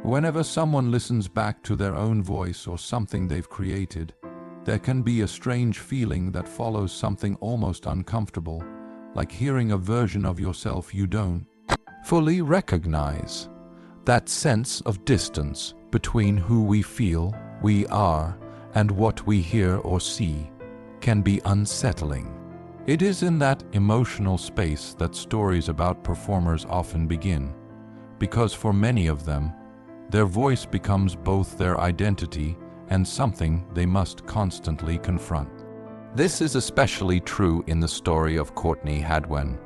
Whenever someone listens back to their own voice or something they've created, there can be a strange feeling that follows something almost uncomfortable, like hearing a version of yourself you don't fully recognize. That sense of distance between who we feel we are and what we hear or see can be unsettling. It is in that emotional space that stories about performers often begin, because for many of them, their voice becomes both their identity and something they must constantly confront. This is especially true in the story of Courtney Hadwin,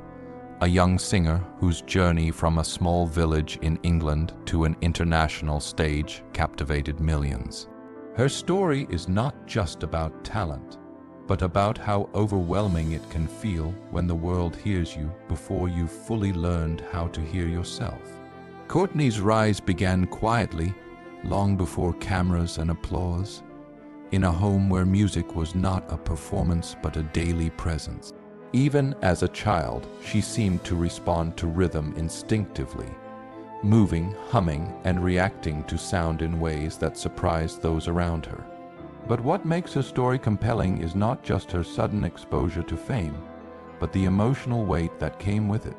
a young singer whose journey from a small village in England to an international stage captivated millions. Her story is not just about talent, but about how overwhelming it can feel when the world hears you before you've fully learned how to hear yourself. Courtney's rise began quietly, long before cameras and applause, in a home where music was not a performance but a daily presence. Even as a child, she seemed to respond to rhythm instinctively, moving, humming, and reacting to sound in ways that surprised those around her. But what makes her story compelling is not just her sudden exposure to fame, but the emotional weight that came with it.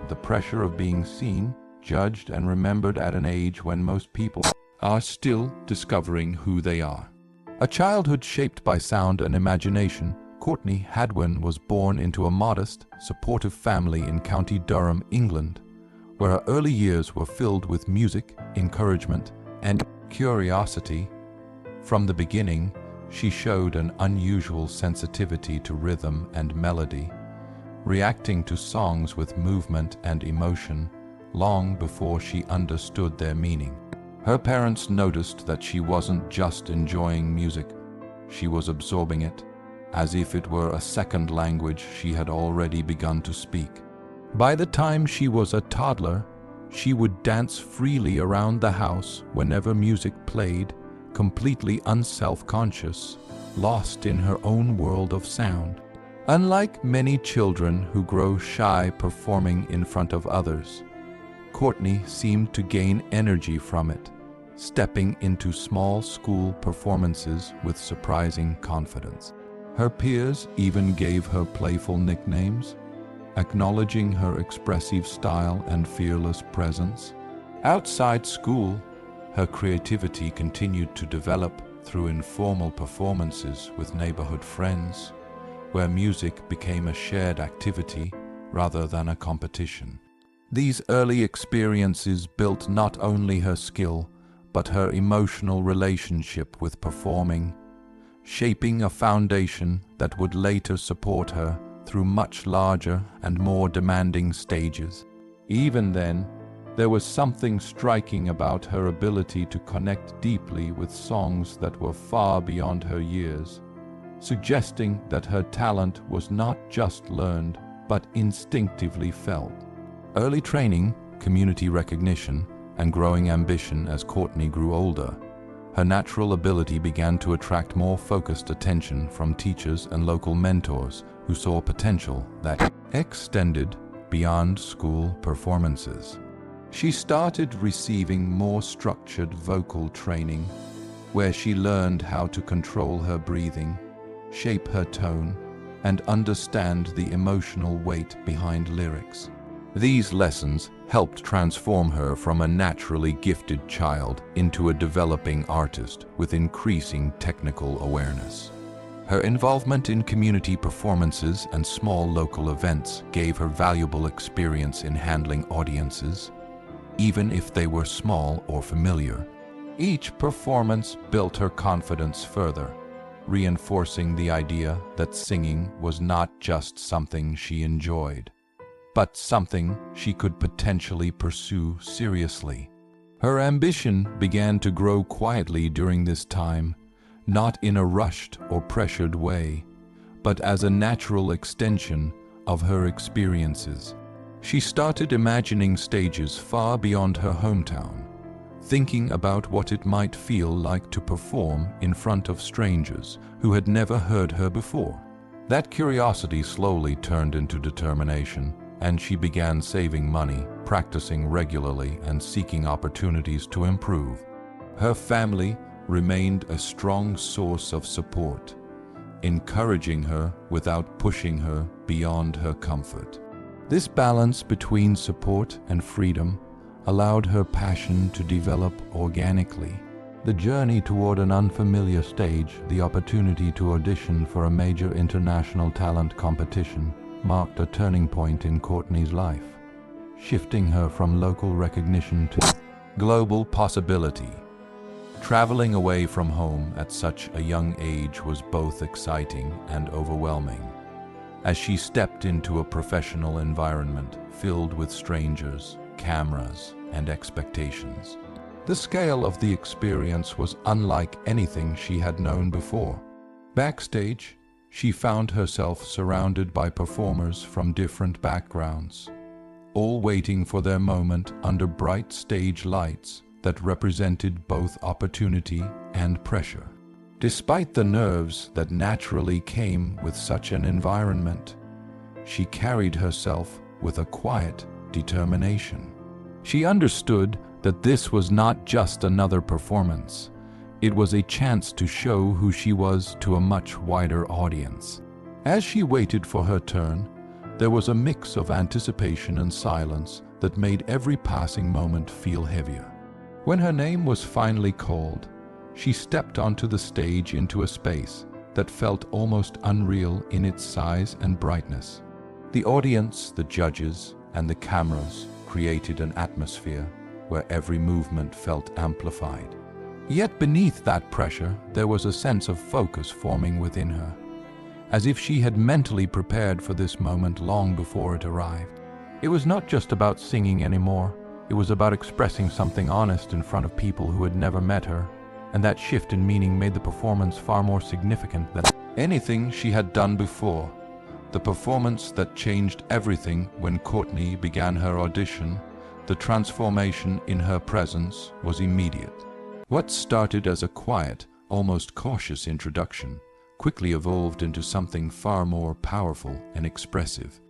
The pressure of being seen, judged, and remembered at an age when most people are still discovering who they are. A childhood shaped by sound and imagination, Courtney Hadwin was born into a modest, supportive family in County Durham, England, where her early years were filled with music, encouragement, and curiosity. From the beginning, she showed an unusual sensitivity to rhythm and melody, reacting to songs with movement and emotion long before she understood their meaning. Her parents noticed that she wasn't just enjoying music, she was absorbing it, as if it were a second language she had already begun to speak. By the time she was a toddler, she would dance freely around the house whenever music played, completely unself-conscious, lost in her own world of sound. Unlike many children who grow shy performing in front of others, Courtney seemed to gain energy from it, stepping into small school performances with surprising confidence. Her peers even gave her playful nicknames, acknowledging her expressive style and fearless presence. Outside school, her creativity continued to develop through informal performances with neighborhood friends, where music became a shared activity rather than a competition. These early experiences built not only her skill, but her emotional relationship with performing, shaping a foundation that would later support her through much larger and more demanding stages. Even then, there was something striking about her ability to connect deeply with songs that were far beyond her years, suggesting that her talent was not just learned, but instinctively felt. Early training, community recognition, and growing ambition as Courtney grew older, her natural ability began to attract more focused attention from teachers and local mentors who saw potential that extended beyond school performances. She started receiving more structured vocal training, where she learned how to control her breathing, shape her tone, and understand the emotional weight behind lyrics. These lessons helped transform her from a naturally gifted child into a developing artist with increasing technical awareness. Her involvement in community performances and small local events gave her valuable experience in handling audiences, even if they were small or familiar. Each performance built her confidence further, reinforcing the idea that singing was not just something she enjoyed, but something she could potentially pursue seriously. Her ambition began to grow quietly during this time, not in a rushed or pressured way, but as a natural extension of her experiences. She started imagining stages far beyond her hometown, thinking about what it might feel like to perform in front of strangers who had never heard her before. That curiosity slowly turned into determination, and she began saving money, practicing regularly, and seeking opportunities to improve. Her family remained a strong source of support, encouraging her without pushing her beyond her comfort. This balance between support and freedom allowed her passion to develop organically. The journey toward an unfamiliar stage, the opportunity to audition for a major international talent competition, marked a turning point in Courtney's life, shifting her from local recognition to global possibility. Traveling away from home at such a young age was both exciting and overwhelming, as she stepped into a professional environment filled with strangers, cameras, and expectations. The scale of the experience was unlike anything she had known before. Backstage, she found herself surrounded by performers from different backgrounds, all waiting for their moment under bright stage lights that represented both opportunity and pressure. Despite the nerves that naturally came with such an environment, she carried herself with a quiet determination. She understood that this was not just another performance. It was a chance to show who she was to a much wider audience. As she waited for her turn, there was a mix of anticipation and silence that made every passing moment feel heavier. When her name was finally called, she stepped onto the stage into a space that felt almost unreal in its size and brightness. The audience, the judges, and the cameras created an atmosphere where every movement felt amplified. Yet beneath that pressure, there was a sense of focus forming within her, as if she had mentally prepared for this moment long before it arrived. It was not just about singing anymore. It was about expressing something honest in front of people who had never met her, and that shift in meaning made the performance far more significant than anything she had done before. The performance that changed everything when Courtney began her audition, the transformation in her presence was immediate. What started as a quiet, almost cautious introduction quickly evolved into something far more powerful and expressive.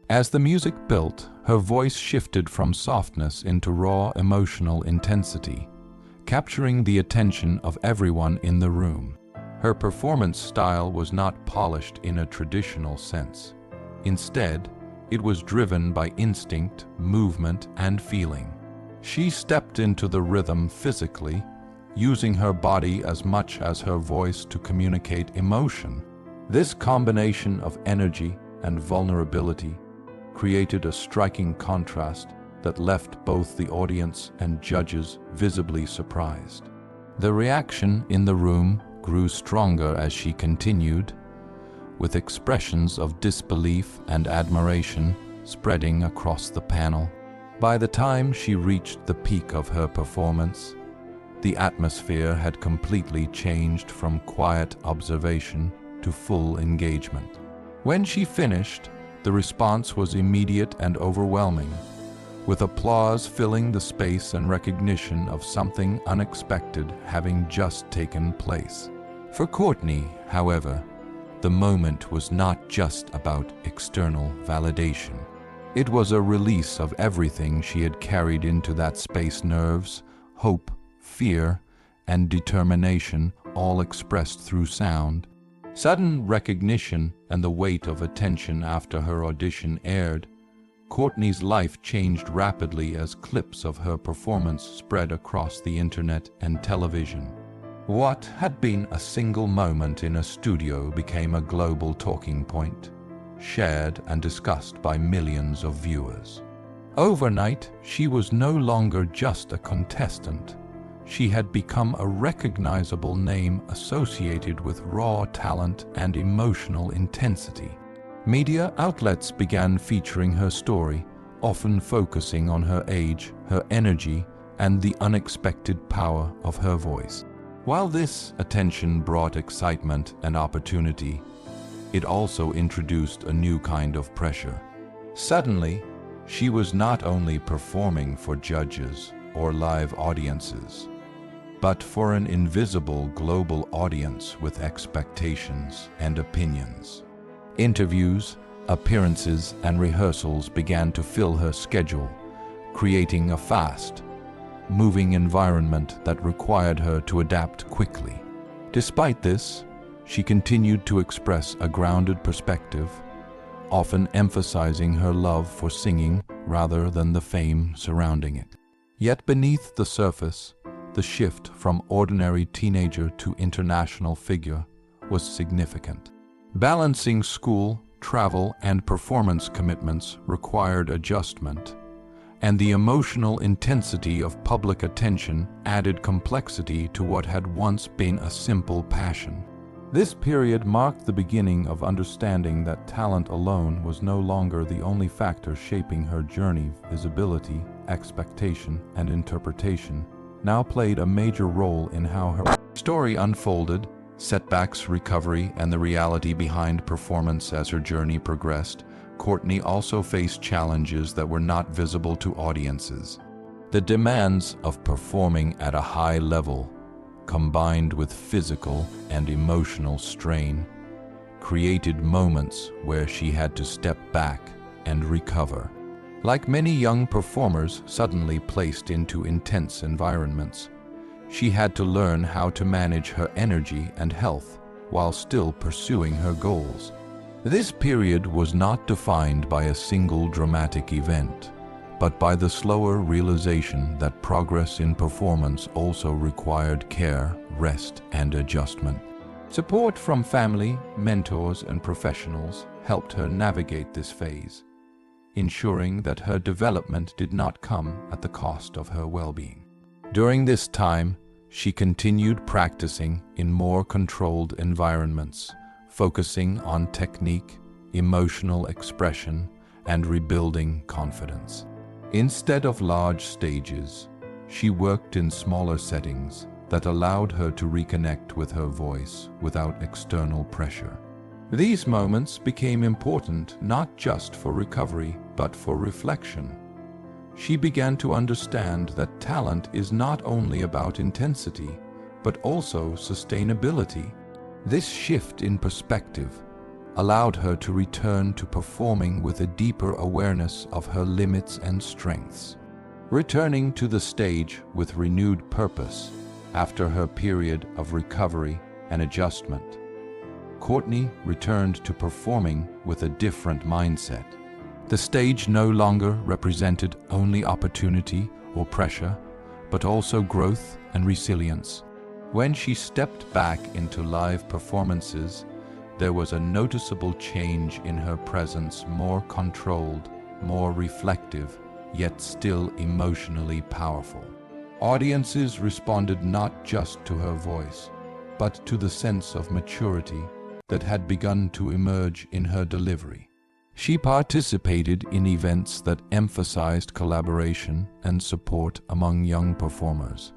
As the music built, her voice shifted from softness into raw emotional intensity, capturing the attention of everyone in the room. Her performance style was not polished in a traditional sense. Instead, it was driven by instinct, movement, and feeling. She stepped into the rhythm physically, using her body as much as her voice to communicate emotion. This combination of energy and vulnerability created a striking contrast that left both the audience and judges visibly surprised. The reaction in the room grew stronger as she continued, with expressions of disbelief and admiration spreading across the panel. By the time she reached the peak of her performance, the atmosphere had completely changed from quiet observation to full engagement. When she finished, the response was immediate and overwhelming, with applause filling the space and recognition of something unexpected having just taken place. For Courtney, however, the moment was not just about external validation. It was a release of everything she had carried into that space: nerves, hope, fear, and determination, all expressed through sound. Sudden recognition and the weight of attention after her audition aired. Courtney's life changed rapidly as clips of her performance spread across the internet and television. What had been a single moment in a studio became a global talking point, shared and discussed by millions of viewers. Overnight, she was no longer just a contestant. She had become a recognizable name associated with raw talent and emotional intensity. Media outlets began featuring her story, often focusing on her age, her energy, and the unexpected power of her voice. While this attention brought excitement and opportunity, it also introduced a new kind of pressure. Suddenly, she was not only performing for judges or live audiences, but for an invisible global audience with expectations and opinions. Interviews, Appearances and rehearsals began to fill her schedule, creating a fast, moving environment that required her to adapt quickly. Despite this, she continued to express a grounded perspective, often emphasizing her love for singing rather than the fame surrounding it. Yet beneath the surface, the shift from ordinary teenager to international figure was significant. Balancing school, travel, and performance commitments required adjustment, and the emotional intensity of public attention added complexity to what had once been a simple passion. This period marked the beginning of understanding that talent alone was no longer the only factor shaping her journey. Visibility, expectation, and interpretation now played a major role in how her story unfolded. Setbacks, recovery, and the reality behind performance. As her journey progressed, Courtney also faced challenges that were not visible to audiences. The demands of performing at a high level, combined with physical and emotional strain, created moments where she had to step back and recover. Like many young performers suddenly placed into intense environments, she had to learn how to manage her energy and health while still pursuing her goals. This period was not defined by a single dramatic event, but by the slower realization that progress in performance also required care, rest, and adjustment. Support from family, mentors, and professionals helped her navigate this phase, ensuring that her development did not come at the cost of her well-being. During this time, she continued practicing in more controlled environments, focusing on technique, emotional expression, and rebuilding confidence. Instead of large stages, she worked in smaller settings that allowed her to reconnect with her voice without external pressure. These moments became important not just for recovery, but for reflection. She began to understand that talent is not only about intensity, but also sustainability. This shift in perspective allowed her to return to performing with a deeper awareness of her limits and strengths. Returning to the stage with renewed purpose after her period of recovery and adjustment, Courtney returned to performing with a different mindset. The stage no longer represented only opportunity or pressure, but also growth and resilience. When she stepped back into live performances, there was a noticeable change in her presence, more controlled, more reflective, yet still emotionally powerful. Audiences responded not just to her voice, but to the sense of maturity that had begun to emerge in her delivery. She participated in events that emphasized collaboration and support among young performers,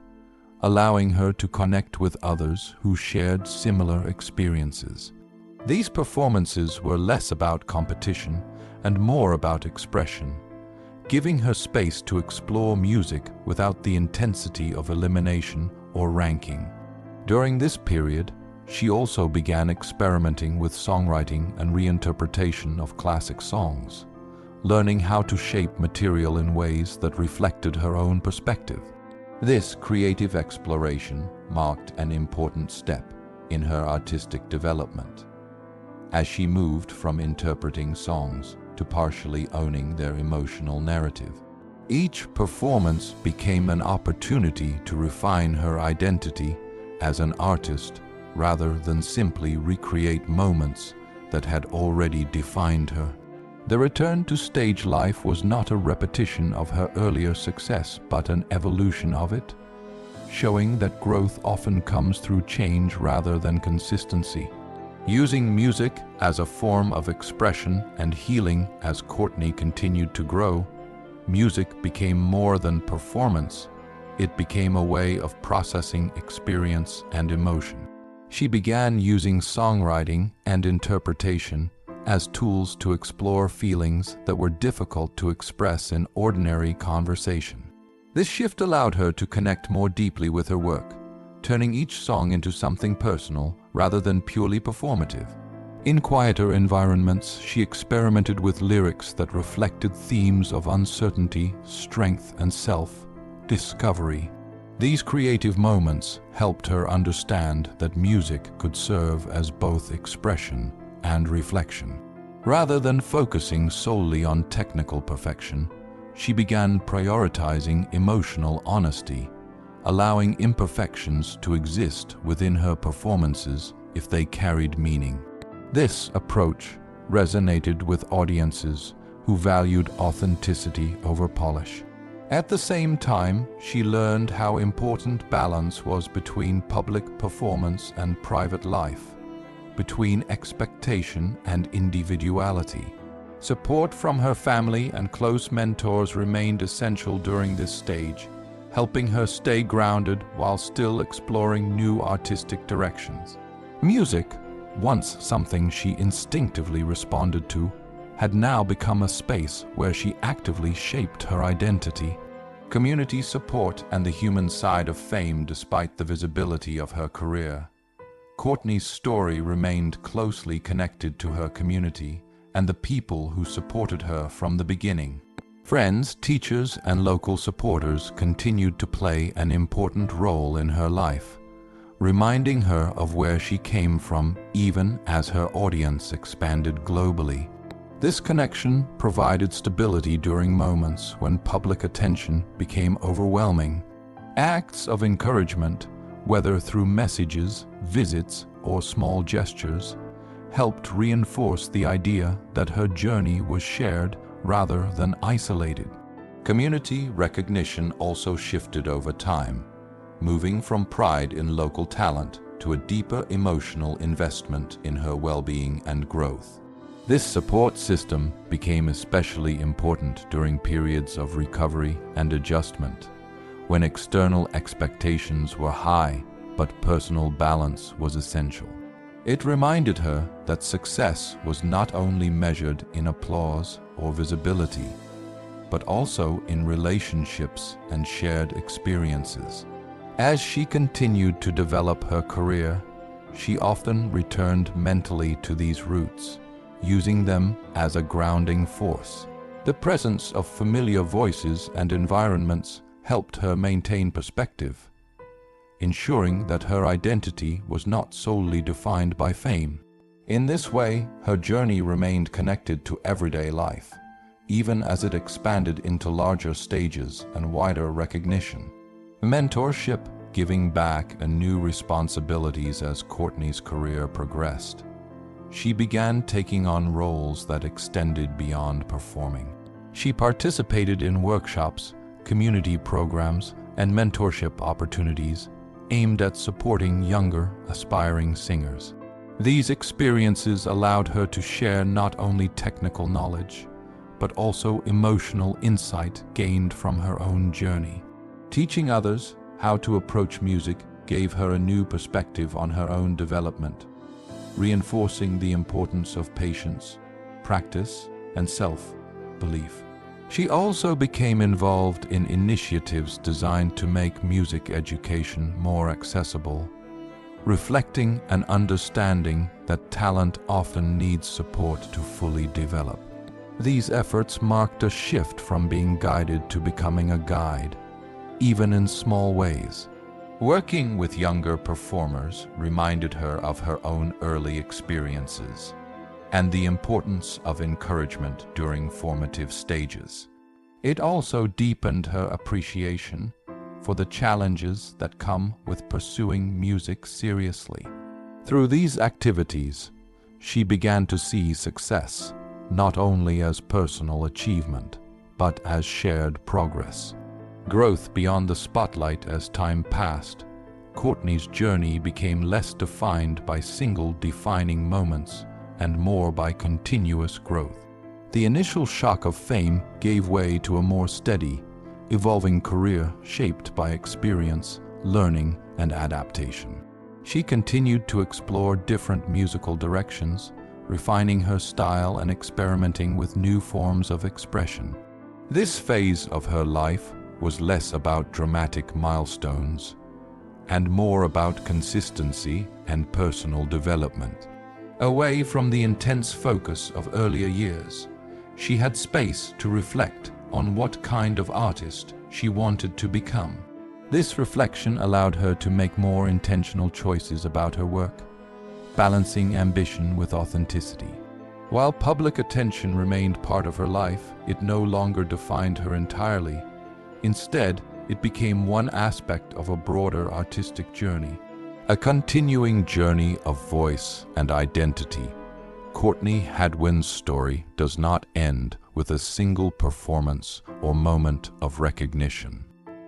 allowing her to connect with others who shared similar experiences. These performances were less about competition and more about expression, giving her space to explore music without the intensity of elimination or ranking. During this period, she also began experimenting with songwriting and reinterpretation of classic songs, learning how to shape material in ways that reflected her own perspective. This creative exploration marked an important step in her artistic development, as she moved from interpreting songs to partially owning their emotional narrative. Each performance became an opportunity to refine her identity as an artist rather than simply recreate moments that had already defined her. The return to stage life was not a repetition of her earlier success, but an evolution of it, showing that growth often comes through change rather than consistency. Using music as a form of expression and healing. As Courtney continued to grow, music became more than performance. It became a way of processing experience and emotion. She began using songwriting and interpretation as tools to explore feelings that were difficult to express in ordinary conversation. This shift allowed her to connect more deeply with her work, turning each song into something personal rather than purely performative. In quieter environments, she experimented with lyrics that reflected themes of uncertainty, strength, and self-discovery. These creative moments helped her understand that music could serve as both expression and reflection. Rather than focusing solely on technical perfection, she began prioritizing emotional honesty, allowing imperfections to exist within her performances if they carried meaning. This approach resonated with audiences who valued authenticity over polish. At the same time, she learned how important balance was between public performance and private life, between expectation and individuality. Support from her family and close mentors remained essential during this stage, helping her stay grounded while still exploring new artistic directions. Music, once something she instinctively responded to, had now become a space where she actively shaped her identity. Community support and the human side of fame despite the visibility of her career. Courtney's story remained closely connected to her community and the people who supported her from the beginning. Friends, teachers, and local supporters continued to play an important role in her life, reminding her of where she came from even as her audience expanded globally. This connection provided stability during moments when public attention became overwhelming. Acts of encouragement, whether through messages, visits, or small gestures, helped reinforce the idea that her journey was shared rather than isolated. Community recognition also shifted over time, moving from pride in local talent to a deeper emotional investment in her well-being and growth. This support system became especially important during periods of recovery and adjustment, when external expectations were high but personal balance was essential. It reminded her that success was not only measured in applause or visibility, but also in relationships and shared experiences. As she continued to develop her career, she often returned mentally to these roots, using them as a grounding force. The presence of familiar voices and environments helped her maintain perspective, ensuring that her identity was not solely defined by fame. In this way, her journey remained connected to everyday life, even as it expanded into larger stages and wider recognition. Mentorship, giving back, and new responsibilities as Courtney's career progressed. She began taking on roles that extended beyond performing. She participated in workshops, community programs, and mentorship opportunities aimed at supporting younger, aspiring singers. These experiences allowed her to share not only technical knowledge, but also emotional insight gained from her own journey. Teaching others how to approach music gave her a new perspective on her own development, reinforcing the importance of patience, practice, and self-belief. She also became involved in initiatives designed to make music education more accessible, reflecting and understanding that talent often needs support to fully develop. These efforts marked a shift from being guided to becoming a guide, even in small ways. Working with younger performers reminded her of her own early experiences and the importance of encouragement during formative stages. It also deepened her appreciation for the challenges that come with pursuing music seriously. Through these activities, she began to see success not only as personal achievement, but as shared progress. Growth beyond the spotlight. As time passed, Courtney's journey became less defined by single defining moments and more by continuous growth. The initial shock of fame gave way to a more steady, evolving career shaped by experience, learning, and adaptation. She continued to explore different musical directions, refining her style and experimenting with new forms of expression. This phase of her life was less about dramatic milestones and more about consistency and personal development. Away from the intense focus of earlier years, she had space to reflect on what kind of artist she wanted to become. This reflection allowed her to make more intentional choices about her work, balancing ambition with authenticity. While public attention remained part of her life, it no longer defined her entirely. Instead, it became one aspect of a broader artistic journey, a continuing journey of voice and identity. Courtney Hadwin's story does not end with a single performance or moment of recognition.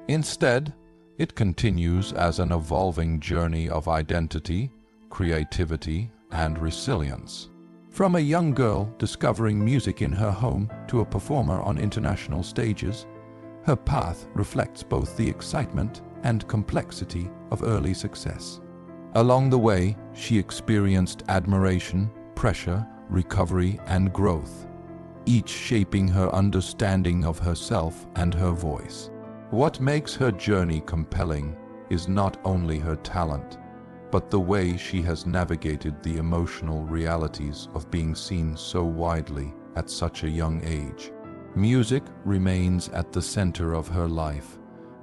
Instead, it continues as an evolving journey of identity, creativity, and resilience. From a young girl discovering music in her home to a performer on international stages, her path reflects both the excitement and complexity of early success. Along the way, she experienced admiration, pressure, recovery, and growth, each shaping her understanding of herself and her voice. What makes her journey compelling is not only her talent, but the way she has navigated the emotional realities of being seen so widely at such a young age. Music remains at the center of her life,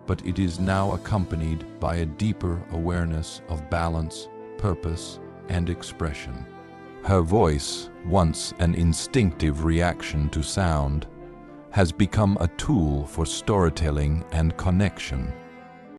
but it is now accompanied by a deeper awareness of balance, purpose, and expression. Her voice, once an instinctive reaction to sound, has become a tool for storytelling and connection.